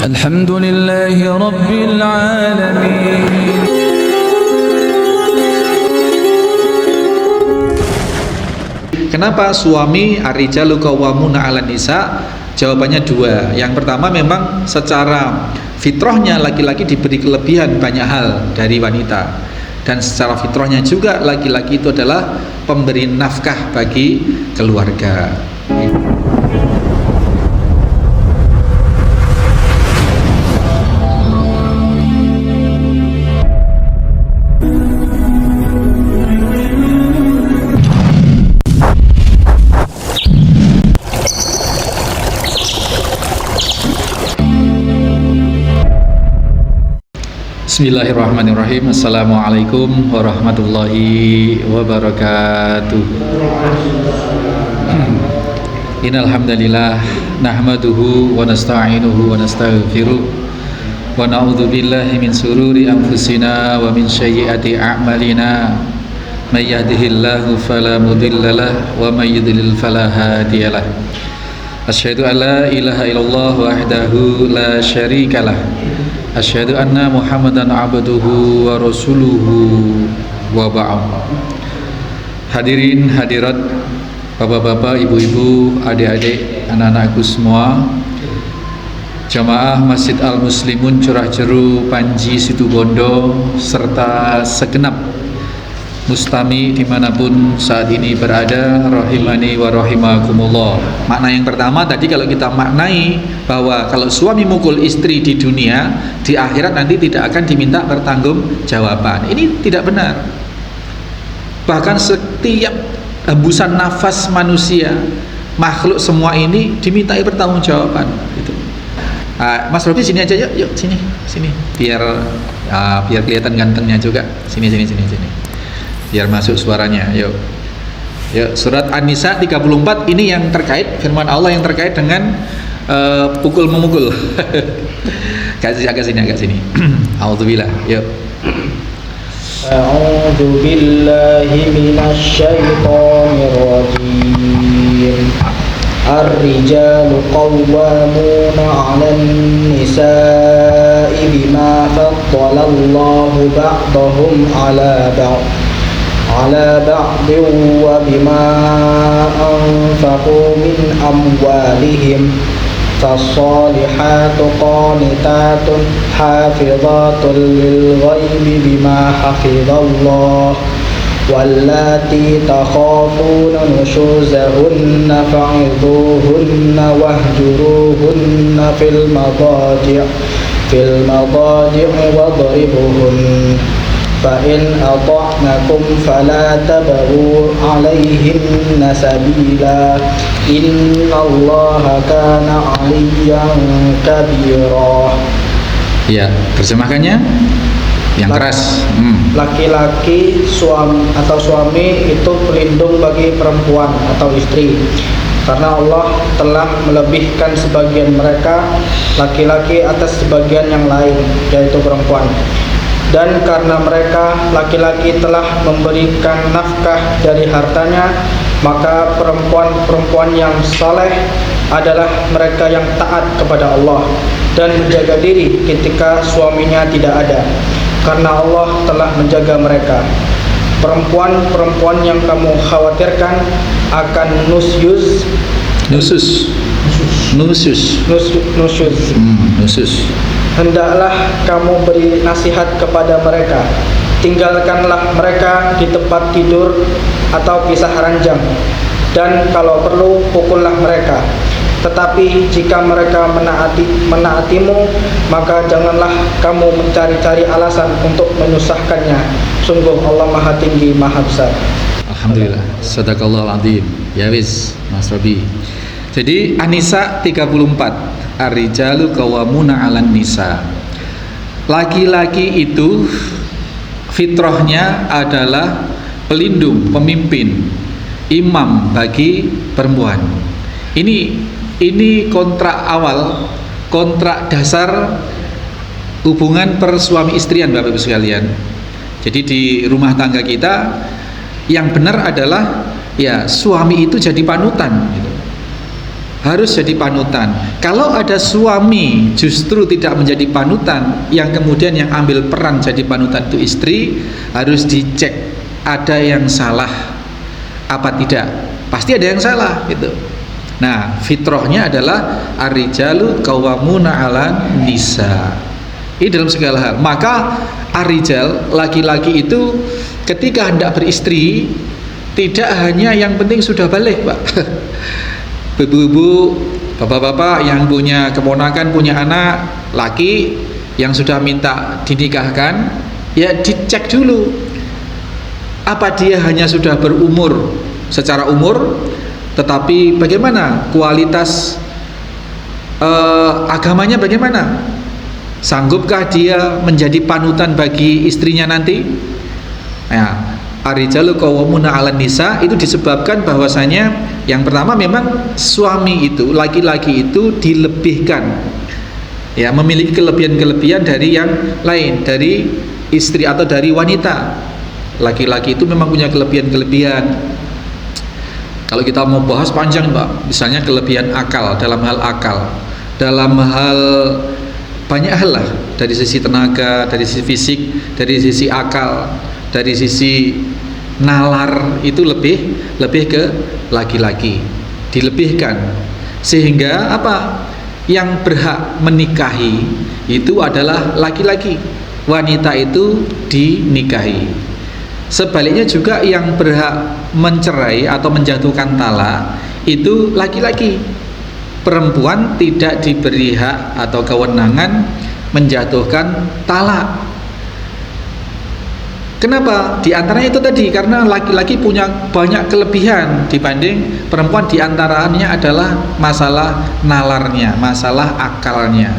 Alhamdulillahi Rabbil Alamin. Kenapa suami ar-rijalu qawwamuna 'alan nisa? Jawabannya dua. Yang pertama, memang secara fitrahnya laki-laki diberi kelebihan banyak hal dari wanita, dan secara fitrahnya juga laki-laki itu adalah pemberi nafkah bagi keluarga. Bismillahirrahmanirrahim. Assalamualaikum warahmatullahi wabarakatuh. Innal hamdalillah nahmaduhu wa nasta'inuhu wa nastaghfiruh wa na'udzu billahi min sururi anfusina wa min sayyiati a'malina. May yahdihillahu fala mudhillalah wa may yudlil fala hadiyalah. Asyhadu an la ilaha illallah wahdahu la syarikalah. Asyhadu anna Muhammadan abduhu wa rasuluhu wa ba'd. Hadirin hadirat, bapak-bapak, ibu-ibu, adik-adik, anak-anakku semua, jamaah Masjid Al-Muslimun Curah Ceru Panji Situbondo, serta segenap mustami dimanapun saat ini berada, rahimani wa rahimakumullah. Makna yang pertama tadi, kalau kita maknai bahwa kalau suami mukul istri di dunia, di akhirat nanti tidak akan diminta pertanggung jawaban. Ini tidak benar. Bahkan setiap hembusan nafas manusia, makhluk semua ini dimintai pertanggung jawaban. Gitu. Mas Robi sini aja, yuk sini, biar kelihatan gantengnya juga. Sini. Biar masuk suaranya. Yuk, surat An-Nisa 34 ini yang terkait firman Allah yang terkait dengan pukul memukul. agak sini. A'udzubillah. Yuk. A'udzu billahi minasy syaithanir rajim. Ar-rijalu qawwamuna 'alan nisa'i bima faddalallahu ba'dahum 'ala ba'd wa bima anfaqu min amwalihim. فالصالحات قانتات حافظات للغيب بما حفظ الله واللاتي تخافون نشوزهن فعظوهن واهجروهن في المضاجع واضربوهن فإن أطعنكم فلا تبغوا عليهن سبيلا إن الله كان عليا كبيرا. Ya, terjemahkannya yang keras. Laki-laki suami itu pelindung bagi perempuan atau istri, karena Allah telah melebihkan sebagian mereka laki-laki atas sebagian yang lain, yaitu perempuan. Dan karena mereka laki-laki telah memberikan nafkah dari hartanya, maka perempuan-perempuan yang saleh adalah mereka yang taat kepada Allah dan menjaga diri ketika suaminya tidak ada, karena Allah telah menjaga mereka. Perempuan-perempuan yang kamu khawatirkan akan nusyuz, hendaklah kamu beri nasihat kepada mereka. Tinggalkanlah mereka di tempat tidur atau pisah ranjang, dan kalau perlu pukullah mereka. Tetapi jika mereka menaatimu, maka janganlah kamu mencari-cari alasan untuk menyusahkannya. Sungguh Allah Maha Tinggi, Maha Besar. Alhamdulillah, sadaqallahul adzim. Ya wis, Mas Robi. Jadi An-Nisa 34, ar-rijalu qawwamuna 'alan nisa. Laki-laki itu fitrahnya adalah pelindung, pemimpin, imam bagi perempuan. Ini kontrak awal, kontrak dasar hubungan persuami istrian, Bapak Ibu sekalian. Jadi di rumah tangga kita yang benar adalah ya suami itu jadi panutan gitu. harus jadi panutan. Kalau ada suami justru tidak menjadi panutan, yang kemudian yang ambil peran jadi panutan itu istri, harus dicek ada yang salah apa tidak. Pasti ada yang salah gitu. Nah, fitrahnya adalah ar-rijalu qawwamuna 'alan nisa. Ini dalam segala hal. Maka ar-rijal, laki-laki itu ketika hendak beristri tidak hanya yang penting sudah balik, Pak. Ibu-ibu, bapak-bapak yang punya keponakan, punya anak laki yang sudah minta dinikahkan, ya dicek dulu apa dia hanya sudah berumur secara umur, tetapi bagaimana kualitas agamanya, bagaimana, sanggupkah dia menjadi panutan bagi istrinya nanti. Nah, ar-rijalu qawwamuna 'alan nisa itu disebabkan bahwasanya yang pertama memang suami itu, laki-laki itu dilebihkan, ya, memiliki kelebihan-kelebihan dari yang lain, dari istri atau dari wanita. Laki-laki itu memang punya kelebihan-kelebihan. Kalau kita mau bahas panjang, Pak, misalnya kelebihan akal, dalam hal akal, dalam hal banyak hal lah, dari sisi tenaga, dari sisi fisik, dari sisi akal, dari sisi nalar, itu lebih ke laki-laki, dilebihkan, sehingga apa, yang berhak menikahi itu adalah laki-laki, wanita itu dinikahi. Sebaliknya juga yang berhak mencerai atau menjatuhkan talak itu laki-laki. Perempuan tidak diberi hak atau kewenangan menjatuhkan talak. Kenapa? Di antaranya itu tadi, karena laki-laki punya banyak kelebihan dibanding perempuan. Di antaranya adalah masalah nalarnya, masalah akalnya.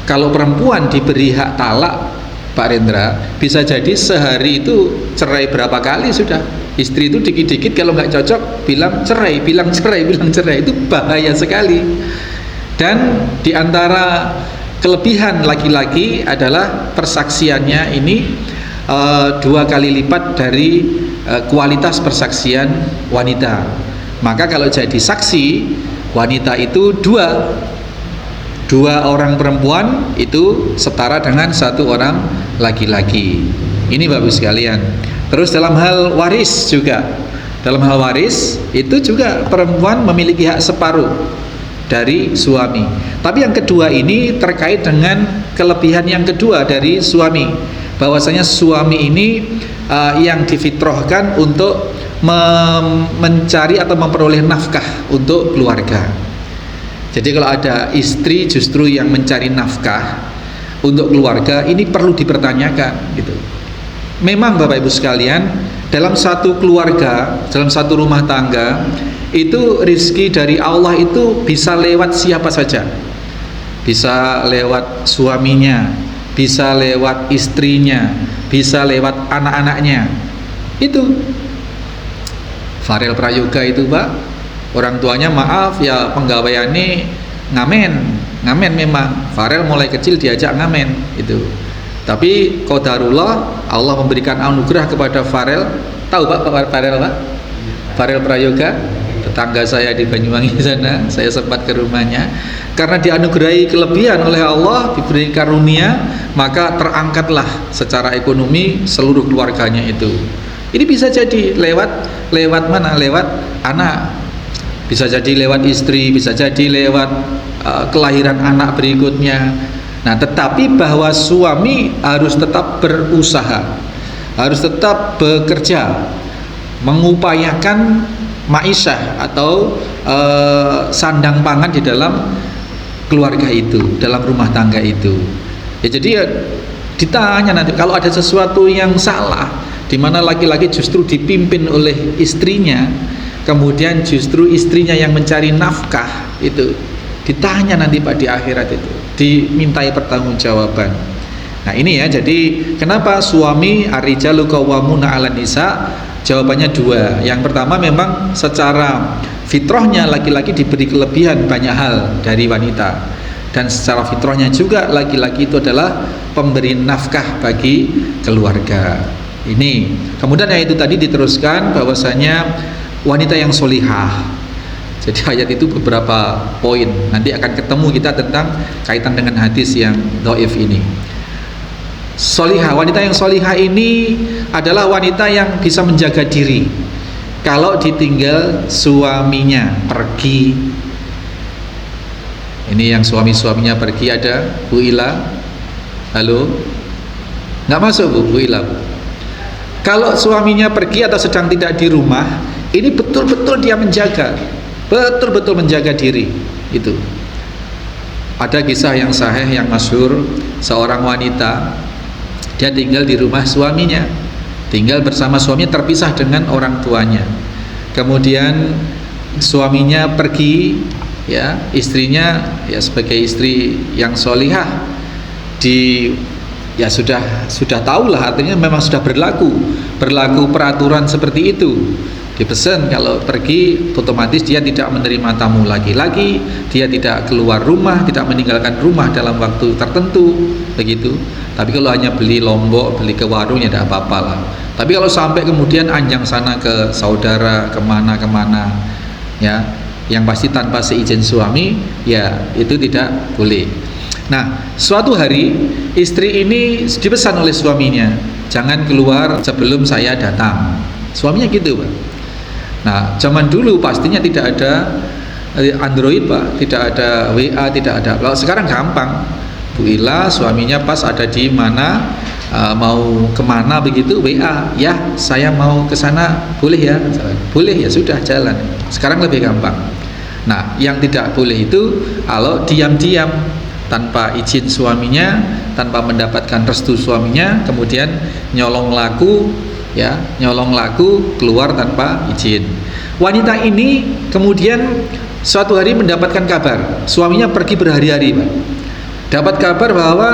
Kalau perempuan diberi hak talak, Pak Rendra, bisa jadi sehari itu cerai berapa kali sudah. Istri itu dikit-dikit kalau nggak cocok bilang cerai, bilang cerai, bilang cerai. Itu bahaya sekali. Dan di antara kelebihan laki-laki adalah persaksiannya ini 2 kali lipat dari kualitas persaksian wanita. Maka kalau jadi saksi wanita itu dua orang perempuan itu setara dengan 1 orang laki-laki. Ini Bapak sekalian. Terus dalam hal waris juga, dalam hal waris itu juga perempuan memiliki hak separuh dari suami. Tapi yang kedua ini terkait dengan kelebihan yang kedua dari suami, bahwasanya suami ini yang difitrahkan untuk mencari atau memperoleh nafkah untuk keluarga. Jadi kalau ada istri justru yang mencari nafkah untuk keluarga, ini perlu dipertanyakan gitu. Memang Bapak Ibu sekalian, dalam satu keluarga, dalam satu rumah tangga, itu rizki dari Allah itu bisa lewat siapa saja. Bisa lewat suaminya, bisa lewat istrinya, bisa lewat anak-anaknya. Itu Farel Prayoga itu, Pak, orang tuanya maaf ya penggawaiannya ngamen memang. Farel mulai kecil diajak ngamen itu. Tapi qadarullah, Allah memberikan anugerah kepada Farel. Tahu Pak Farel, Pak? Farel Prayoga, tetangga saya di Banyuwangi sana, saya sempat ke rumahnya. Karena dianugerahi kelebihan oleh Allah, diberi karunia, maka terangkatlah secara ekonomi seluruh keluarganya itu. Ini bisa jadi lewat mana? Lewat anak. Bisa jadi lewat istri, bisa jadi lewat kelahiran anak berikutnya. Nah, tetapi bahwa suami harus tetap berusaha, harus tetap bekerja, mengupayakan ma'isyah atau sandang pangan di dalam keluarga itu, dalam rumah tangga itu. Ya, jadi ya ditanya nanti kalau ada sesuatu yang salah, di mana laki-laki justru dipimpin oleh istrinya, kemudian justru istrinya yang mencari nafkah, itu ditanya nanti Pak di akhirat, itu dimintai pertanggungjawaban. Nah ini ya, jadi kenapa suami ar-rijalu qawwamuna 'alan nisa? Jawabannya 2. Yang pertama, memang secara fitrahnya laki-laki diberi kelebihan banyak hal dari wanita, dan secara fitrahnya juga laki-laki itu adalah pemberi nafkah bagi keluarga. Ini kemudian yang itu tadi diteruskan bahwasanya wanita yang solihah, Jadi ayat itu beberapa poin. Nanti akan ketemu kita tentang kaitan dengan hadis yang dhaif ini. Solihah, wanita yang solihah ini adalah wanita yang bisa menjaga diri kalau ditinggal suaminya pergi. Ini yang suaminya pergi, ada Bu Ila. Halo, nggak masuk Bu Ila. Kalau suaminya pergi atau sedang tidak di rumah, ini betul-betul dia menjaga, betul-betul menjaga diri. Itu ada kisah yang sahih yang masyhur, seorang wanita, dia tinggal di rumah suaminya, tinggal bersama suaminya, terpisah dengan orang tuanya. Kemudian suaminya pergi, ya, istrinya ya sebagai istri yang solihah ya sudah tahulah, artinya memang sudah berlaku peraturan seperti itu. Dipesan kalau pergi otomatis dia tidak menerima tamu lagi-lagi, dia tidak keluar rumah, tidak meninggalkan rumah dalam waktu tertentu, begitu. Tapi kalau hanya beli lombok, beli ke warung ya tidak apa-apa lah. Tapi kalau sampai kemudian anjang sana ke saudara, kemana ya, yang pasti tanpa seizin suami, ya itu tidak boleh. Nah, suatu hari istri ini dipesan oleh suaminya, jangan keluar sebelum saya datang. Suaminya gitu, Pak. Nah, zaman dulu pastinya tidak ada Android, Pak, tidak ada WA, tidak ada. Kalau sekarang gampang, Bu Ila suaminya pas ada di mana, mau kemana begitu, WA, ya saya mau ke sana, boleh ya? Boleh, ya sudah jalan. Sekarang lebih gampang. Nah, yang tidak boleh itu kalau diam-diam tanpa izin suaminya, tanpa mendapatkan restu suaminya, kemudian nyolong laku keluar tanpa izin. Wanita ini kemudian suatu hari mendapatkan kabar suaminya pergi berhari-hari, Pak. Dapat kabar bahwa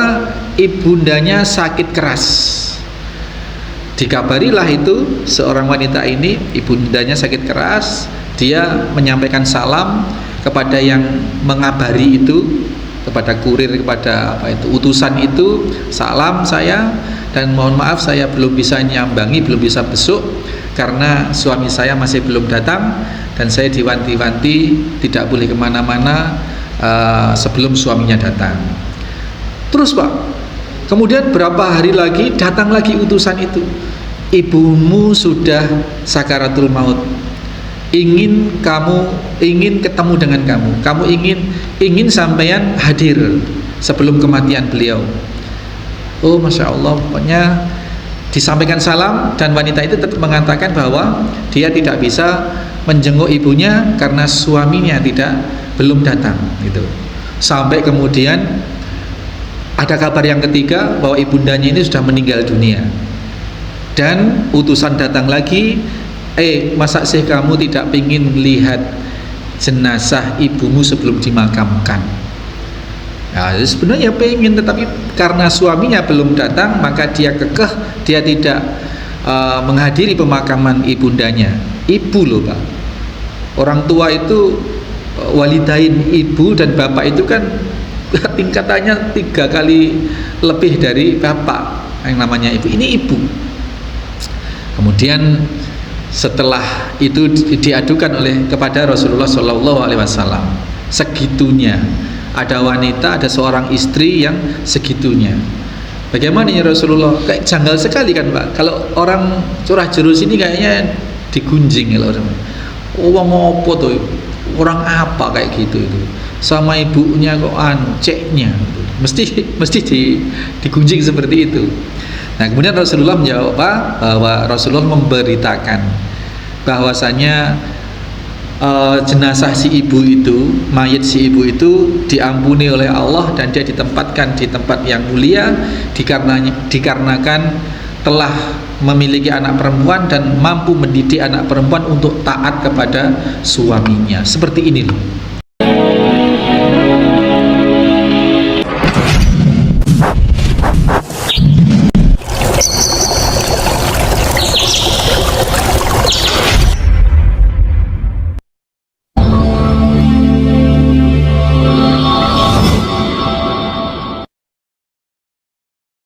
ibundanya sakit keras. Dikabarilah itu seorang wanita ini, ibundanya sakit keras. Dia menyampaikan salam kepada yang mengabari itu, kepada kurir, kepada utusan itu, salam saya, dan mohon maaf saya belum bisa nyambangi, belum bisa besuk karena suami saya masih belum datang, dan saya diwanti-wanti tidak boleh kemana-mana sebelum suaminya datang. Terus, Pak, kemudian berapa hari lagi datang lagi utusan itu, ibumu sudah sakaratul maut, ingin ketemu dengan kamu ingin sampean hadir sebelum kematian beliau. Oh, Masya Allah, pokoknya disampaikan salam, dan wanita itu tetap mengatakan bahwa dia tidak bisa menjenguk ibunya karena suaminya belum datang gitu. Sampai kemudian ada kabar yang ketiga bahwa ibundanya ini sudah meninggal dunia, dan utusan datang lagi, masa sih kamu tidak ingin melihat jenazah ibumu sebelum dimakamkan? Nah, sebenarnya pengen, tetapi karena suaminya belum datang, maka dia kekeh, dia tidak menghadiri pemakaman ibundanya. Ibu loh, Pak. Orang tua itu walidain, ibu dan bapak itu kan tingkatannya 3 kali lebih dari bapak yang namanya ibu. Ini ibu. Kemudian setelah itu diadukan kepada Rasulullah SAW, segitunya. Ada wanita, ada seorang istri yang segitunya. Bagaimana ya Rasulullah? Kayak janggal sekali kan, Pak. Kalau orang curah jerus ini kayaknya digunjing ya orang. Wong ngopo tuh? Orang apa kayak gitu itu? Sama ibunya kok ceknya. Mesti digunjing seperti itu. Nah, kemudian Rasulullah menjawab bahwa Rasulullah memberitakan bahwasanya jenazah si ibu itu, mayit si ibu itu diampuni oleh Allah, dan dia ditempatkan di tempat yang mulia dikarenakan telah memiliki anak perempuan dan mampu mendidik anak perempuan untuk taat kepada suaminya. Seperti ini loh.